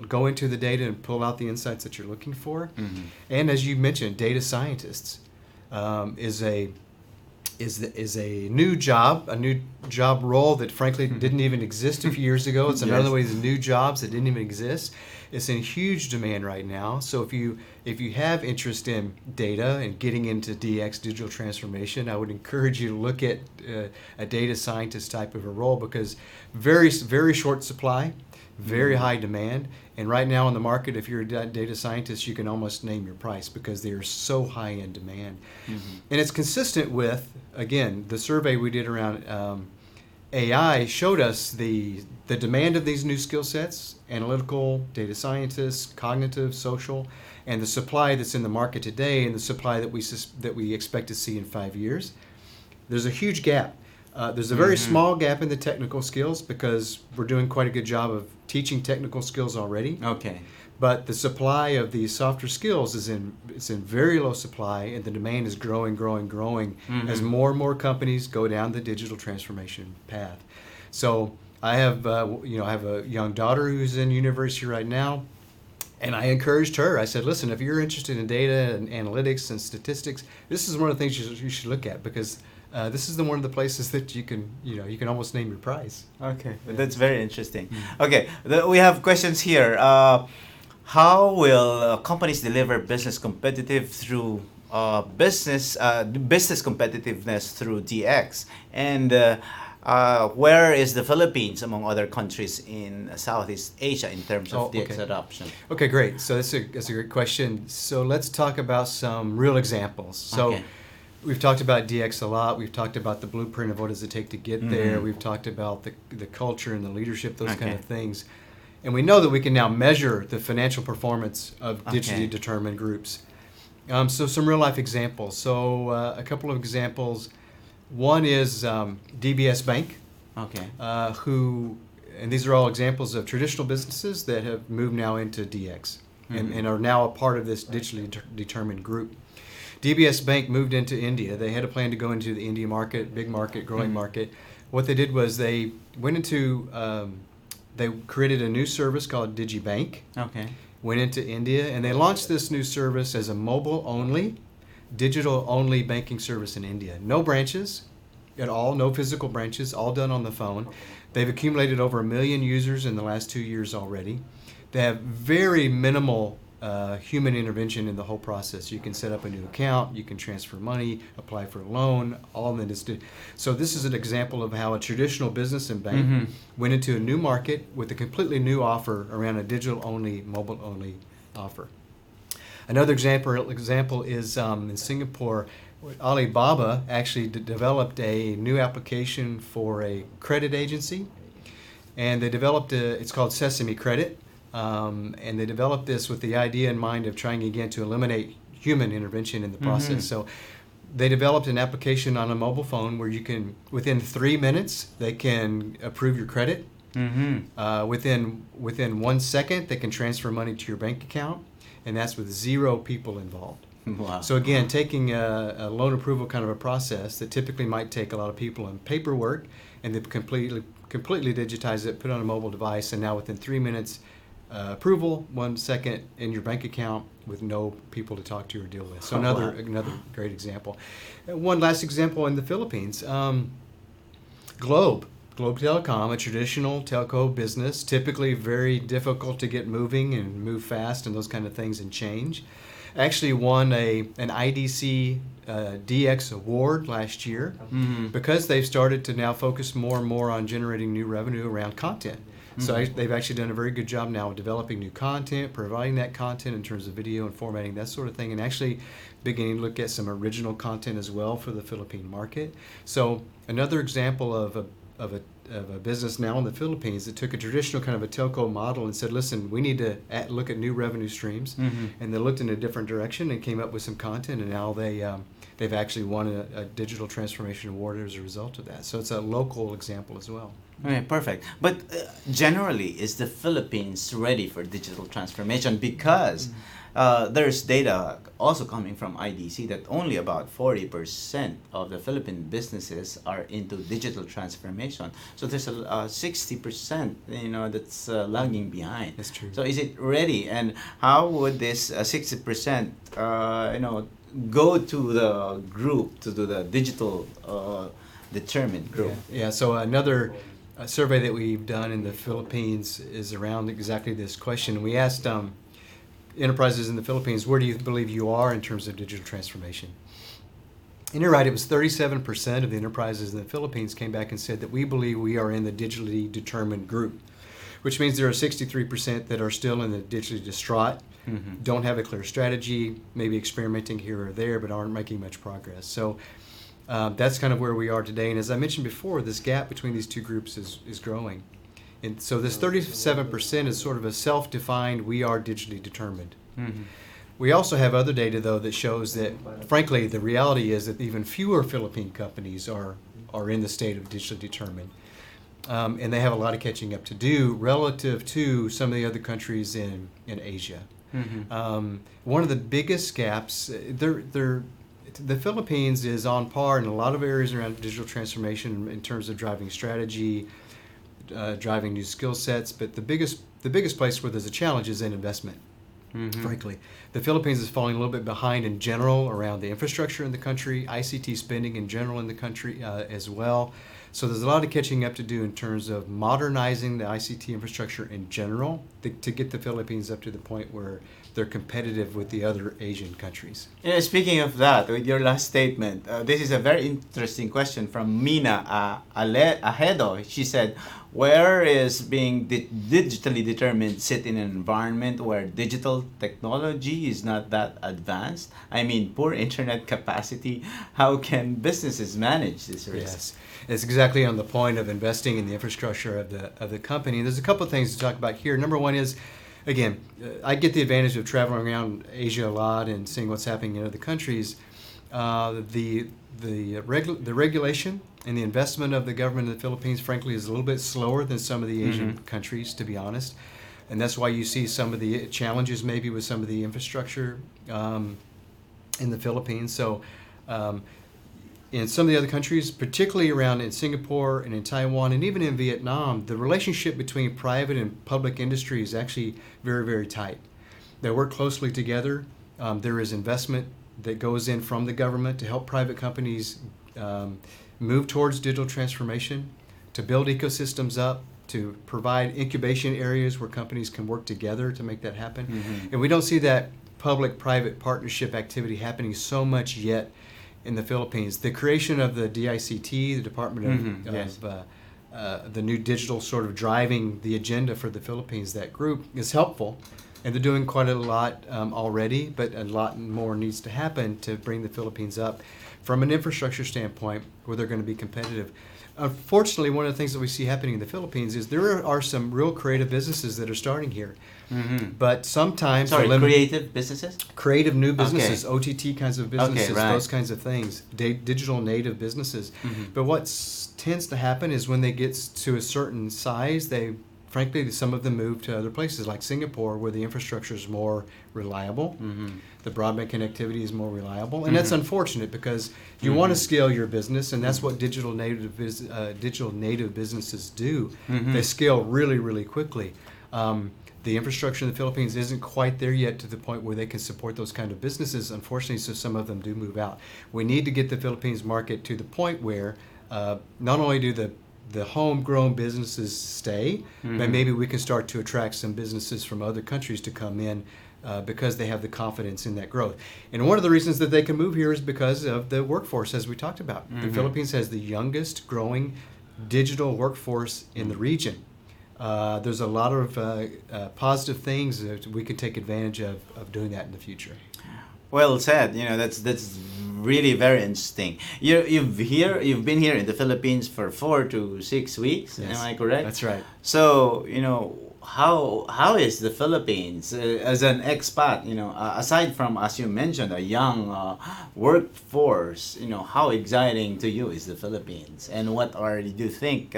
go into the data and pull out the insights that you're looking for. And as you mentioned, data scientists is is a new job role that frankly didn't even exist a few years ago. It's another Yes. way of new jobs that didn't even exist. It's in huge demand right now. So if you have interest in data and getting into DX, digital transformation, I would encourage you to look at a data scientist type of a role, because very short supply, very high demand. And right now in the market, if you're a data scientist, you can almost name your price because they are so high in demand. And it's consistent with, again, the survey we did around AI showed us the demand of these new skill sets: analytical, data scientists, cognitive, social, and the supply that's in the market today, and the supply that we expect to see in 5 years. There's a huge gap. There's a very small gap in the technical skills because we're doing quite a good job of teaching technical skills already. Okay. But the supply of these softer skills is in very low supply, and the demand is growing as more and more companies go down the digital transformation path. So I have a young daughter who's in university right now, and I encouraged her. I said, listen, if you're interested in data and analytics and statistics, this is one of the things you should look at, because this is one of the places that you can almost name your price. Okay, that's very interesting. Okay, we have questions here. How will companies deliver business business competitiveness through DX? And where is the Philippines among other countries in Southeast Asia in terms of DX adoption? Okay, great. So that's a great question. So let's talk about some real examples. So we've talked about DX a lot. We've talked about the blueprint of what does it take to get there. We've talked about the culture and the leadership, those kind of things. And we know that we can now measure the financial performance of digitally determined groups. So some real life examples. So a couple of examples. One is DBS Bank, and these are all examples of traditional businesses that have moved now into DX and are now a part of this digitally determined group. DBS Bank moved into India. They had a plan to go into the India market, big market, growing market. What they did was they went into they created a new service called DigiBank. Went into India, and they launched this new service as a mobile-only, digital-only banking service in India. No branches at all, no physical branches, all done on the phone. They've accumulated over 1 million users in the last 2 years already. They have very minimal human intervention in the whole process. You can set up a new account, you can transfer money, apply for a loan, all that is done. So this is an example of how a traditional business and bank went into a new market with a completely new offer around a digital-only, mobile-only offer. Another example is in Singapore. Alibaba actually developed a new application for a credit agency, and they developed it's called Sesame Credit. And they developed this with the idea in mind of trying again to eliminate human intervention in the process. So they developed an application on a mobile phone where you can, within 3 minutes, they can approve your credit. Within 1 second, they can transfer money to your bank account, and that's with 0 people involved. Wow. So again, taking a loan approval kind of a process that typically might take a lot of people and paperwork, and they've completely digitized it, put it on a mobile device, and now within 3 minutes, approval, 1 second in your bank account with no people to talk to or deal with. So another great example. One last example in the Philippines. Globe Telecom, a traditional telco business, typically very difficult to get moving and move fast and those kind of things and change. Actually won an IDC DX award last year because they've started to now focus more and more on generating new revenue around content. So they've actually done a very good job now of developing new content, providing that content in terms of video and formatting, that sort of thing, and actually beginning to look at some original content as well for the Philippine market. So another example of a business now in the Philippines that took a traditional kind of a telco model and said, listen, we need to look at new revenue streams. And they looked in a different direction and came up with some content, and now they've actually won a digital transformation award as a result of that. So it's a local example as well. Okay, perfect. But generally, is the Philippines ready for digital transformation? Because there's data also coming from IDC that only about 40% of the Philippine businesses are into digital transformation. So there's a 60%, that's lagging behind. That's true. So is it ready? And how would this 60%, go to the group, to the digital determined group? Yeah. So another survey that we've done in the Philippines is around exactly this question. We asked enterprises in the Philippines, where do you believe you are in terms of digital transformation? And you're right, it was 37% of the enterprises in the Philippines came back and said that we believe we are in the digitally determined group, which means there are 63% that are still in the digitally distraught, don't have a clear strategy, maybe experimenting here or there, but aren't making much progress. So that's kind of where we are today. And as I mentioned before, this gap between these two groups is growing. And so this 37% is sort of a self-defined, we are digitally determined. We also have other data, though, that shows that, frankly, the reality is that even fewer Philippine companies are in the state of digitally determined. And they have a lot of catching up to do relative to some of the other countries in Asia. One of the biggest gaps, the Philippines is on par in a lot of areas around digital transformation in terms of driving strategy, driving new skill sets, but the biggest place where there's a challenge is in investment. Frankly, the Philippines is falling a little bit behind in general around the infrastructure in the country, ICT spending in general in the country as well. So there's a lot of catching up to do in terms of modernizing the ICT infrastructure in general to get the Philippines up to the point where they're competitive with the other Asian countries. Speaking of that, with your last statement, this is a very interesting question from Mina Ahedo. She said, where is being digitally determined sit in an environment where digital technology is not that advanced? I mean, poor internet capacity. How can businesses manage this risk? Yes, it's exactly on the point of investing in the infrastructure of the company. There's a couple of things to talk about here. Number one is, again, I get the advantage of traveling around Asia a lot and seeing what's happening in other countries. The regulation and the investment of the government in the Philippines, frankly, is a little bit slower than some of the Asian countries, to be honest. And that's why you see some of the challenges maybe with some of the infrastructure in the Philippines. So in some of the other countries, particularly around in Singapore and in Taiwan and even in Vietnam, the relationship between private and public industry is actually very, very tight. They work closely together. There is investment that goes in from the government to help private companies move towards digital transformation, to build ecosystems up, to provide incubation areas where companies can work together to make that happen. And we don't see that public-private partnership activity happening so much yet in the Philippines. The creation of the DICT, the Department of the new digital sort of driving the agenda for the Philippines, that group is helpful. And they're doing quite a lot already, but a lot more needs to happen to bring the Philippines up from an infrastructure standpoint where they're going to be competitive. Unfortunately, one of the things that we see happening in the Philippines is there are some real creative businesses that are starting here. But sometimes... creative businesses? Creative new businesses, OTT kinds of businesses, right. Those kinds of things, digital native businesses. But what tends to happen is when they get to a certain size, frankly, some of them move to other places like Singapore where the infrastructure is more reliable, the broadband connectivity is more reliable, and that's unfortunate because you want to scale your business, and that's what digital native businesses do. They scale really, really quickly. The infrastructure in the Philippines isn't quite there yet to the point where they can support those kind of businesses, unfortunately, so some of them do move out. We need to get the Philippines market to the point where not only do the homegrown businesses stay, but maybe we can start to attract some businesses from other countries to come in because they have the confidence in that growth. And one of the reasons that they can move here is because of the workforce, as we talked about. The Philippines has the youngest growing digital workforce in the region. There's a lot of positive things that we could take advantage of doing that in the future. Well said. That's really very interesting. You've been here in the Philippines for 4 to 6 weeks. Yes, am I correct? That's right. So how is the Philippines as an expat? Aside from, as you mentioned, a young workforce. How exciting to you is the Philippines, and what do you think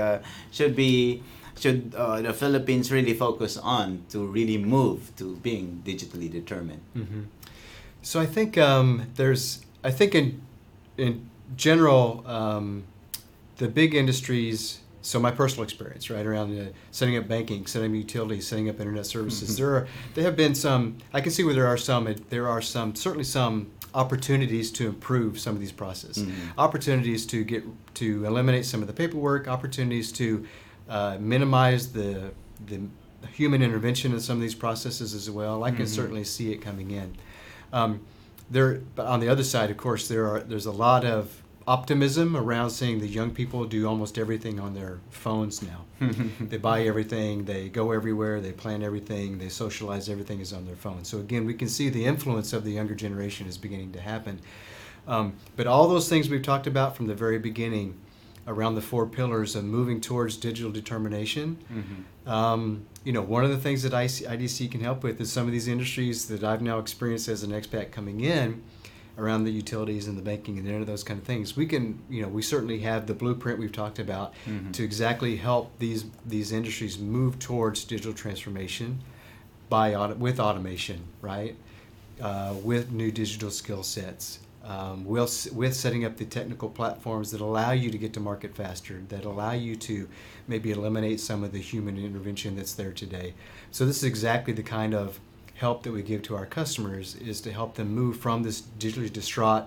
should the Philippines really focus on to really move to being digitally determined? So I think in general, the big industries So my personal experience, right, around setting up banking, setting up utilities, setting up internet services, there have been some. I can see where there are some certainly some opportunities to improve some of these processes, opportunities to eliminate some of the paperwork, opportunities to minimize the human intervention in some of these processes as well. I can certainly see it coming in. But on the other side, of course, there's a lot of optimism around seeing the young people do almost everything on their phones now. They buy everything, they go everywhere, they plan everything, they socialize, everything is on their phone. So again, we can see the influence of the younger generation is beginning to happen. But all those things we've talked about from the very beginning around the 4 pillars of moving towards digital determination. One of the things that IDC can help with is some of these industries that I've now experienced as an expat coming in around the utilities and the banking and internet, those kind of things. We can, we certainly have the blueprint we've talked about to exactly help these industries move towards digital transformation with automation, right? With new digital skill sets. With setting up the technical platforms that allow you to get to market faster, that allow you to maybe eliminate some of the human intervention that's there today. So this is exactly the kind of help that we give to our customers, is to help them move from this digitally distraught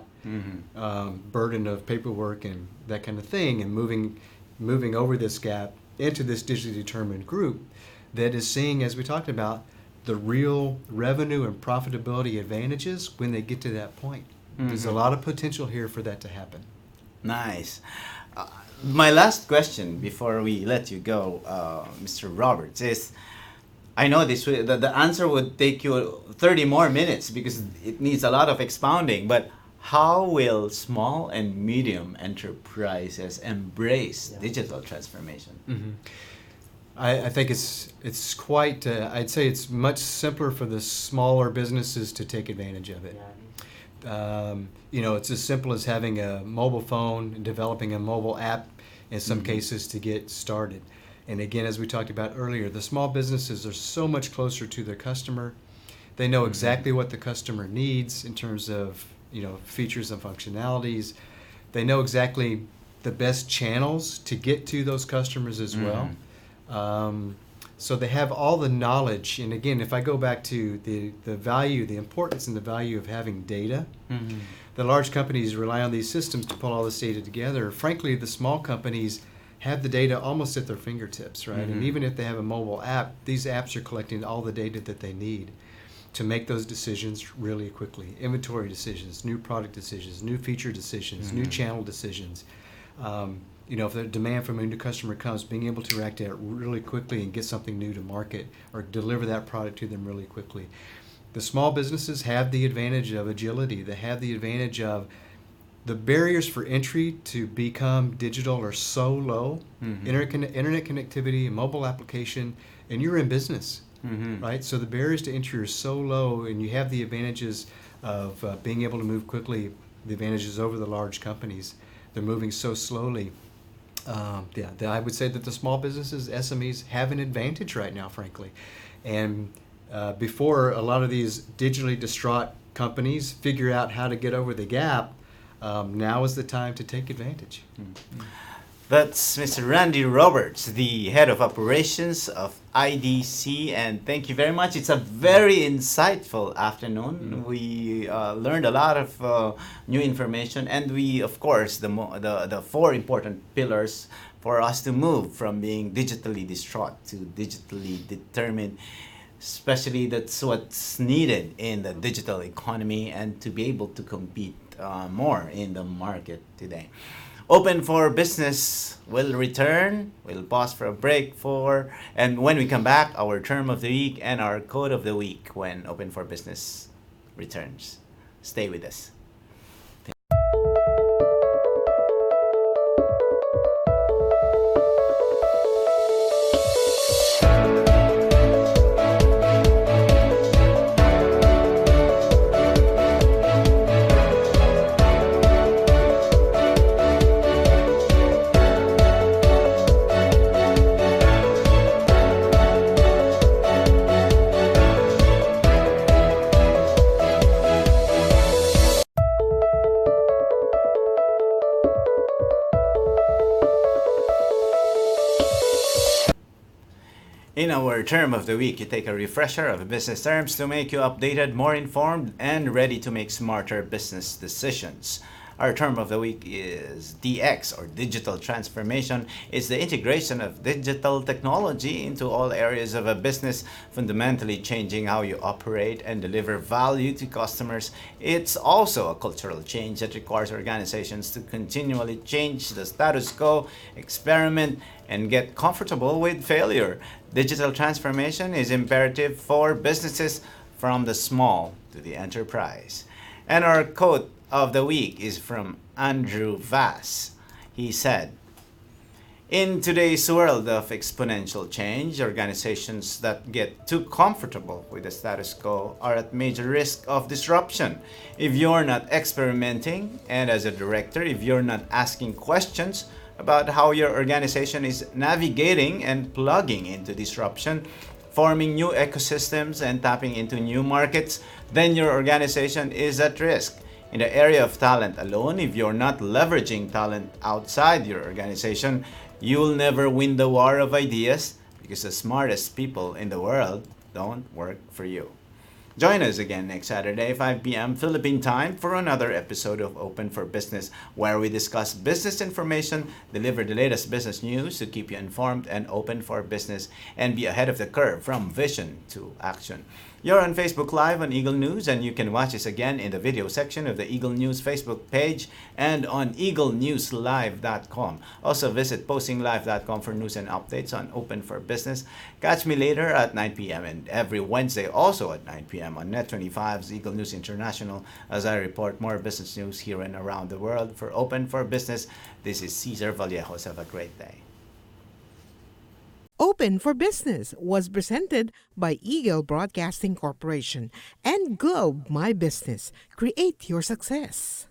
burden of paperwork and that kind of thing, and moving over this gap into this digitally determined group that is seeing, as we talked about, the real revenue and profitability advantages when they get to that point. There's a lot of potential here for that to happen. Nice. My last question before we let you go, Mr. Roberts, is, I know the answer would take you 30 more minutes because it needs a lot of expounding, but how will small and medium enterprises embrace digital transformation? I think it's quite, I'd say it's much simpler for the smaller businesses to take advantage of it. It's as simple as having a mobile phone and developing a mobile app in some cases to get started. And again, as we talked about earlier, the small businesses are so much closer to their customer. They know exactly what the customer needs in terms of features and functionalities. They know exactly the best channels to get to those customers as well. So they have all the knowledge. And again, if I go back to the value, the importance and the value of having data, the large companies rely on these systems to pull all this data together. Frankly, the small companies have the data almost at their fingertips, right? And even if they have a mobile app, these apps are collecting all the data that they need to make those decisions really quickly. Inventory decisions, new product decisions, new feature decisions, new channel decisions. If the demand from a new customer comes, being able to react to it really quickly and get something new to market or deliver that product to them really quickly. The small businesses have the advantage of agility. They have the advantage of the barriers for entry to become digital are so low. Internet connectivity, a mobile application, and you're in business, right? So the barriers to entry are so low, and you have the advantages of being able to move quickly, the advantages over the large companies. They're moving so slowly. I would say that the small businesses, SMEs, have an advantage right now, frankly. And before a lot of these digitally distraught companies figure out how to get over the gap, now is the time to take advantage. That's Mr. Randy Roberts, the head of operations of IDC, and thank you very much. It's a very insightful afternoon. We learned a lot of new information, and we, of course, the 4 important pillars for us to move from being digitally distraught to digitally determined. Especially that's what's needed in the digital economy, and to be able to compete more in the market today. Open for Business will return. We'll pause for a break and when we come back, our term of the week and our code of the week when Open for Business returns. Stay with us. our term of the week, you take a refresher of business terms to make you updated, more informed, and ready to make smarter business decisions. Our term of the week is DX, or digital transformation. It's the integration of digital technology into all areas of a business, fundamentally changing how you operate and deliver value to customers. It's also a cultural change that requires organizations to continually change the status quo, experiment, and get comfortable with failure. Digital transformation is imperative for businesses from the small to the enterprise. And our quote of the week is from Andrew Vass. He said, "In today's world of exponential change, organizations that get too comfortable with the status quo are at major risk of disruption. If you're not experimenting, and as a director, if you're not asking questions about how your organization is navigating and plugging into disruption, forming new ecosystems, and tapping into new markets, then your organization is at risk. In the area of talent alone, if you're not leveraging talent outside your organization, you'll never win the war of ideas because the smartest people in the world don't work for you." Join us again next Saturday, 5 p.m. Philippine time, for another episode of Open for Business, where we discuss business information, deliver the latest business news to keep you informed and open for business, and be ahead of the curve from vision to action. You're on Facebook Live on Eagle News, and you can watch us again in the video section of the Eagle News Facebook page and on eaglenewslive.com. Also visit postinglive.com for news and updates on Open for Business. Catch me later at 9 p.m. and every Wednesday also at 9 p.m. on Net25's Eagle News International as I report more business news here and around the world. For Open for Business, this is Cesar Vallejos. Have a great day. Open for Business was presented by Eagle Broadcasting Corporation and Globe My Business. Create your success.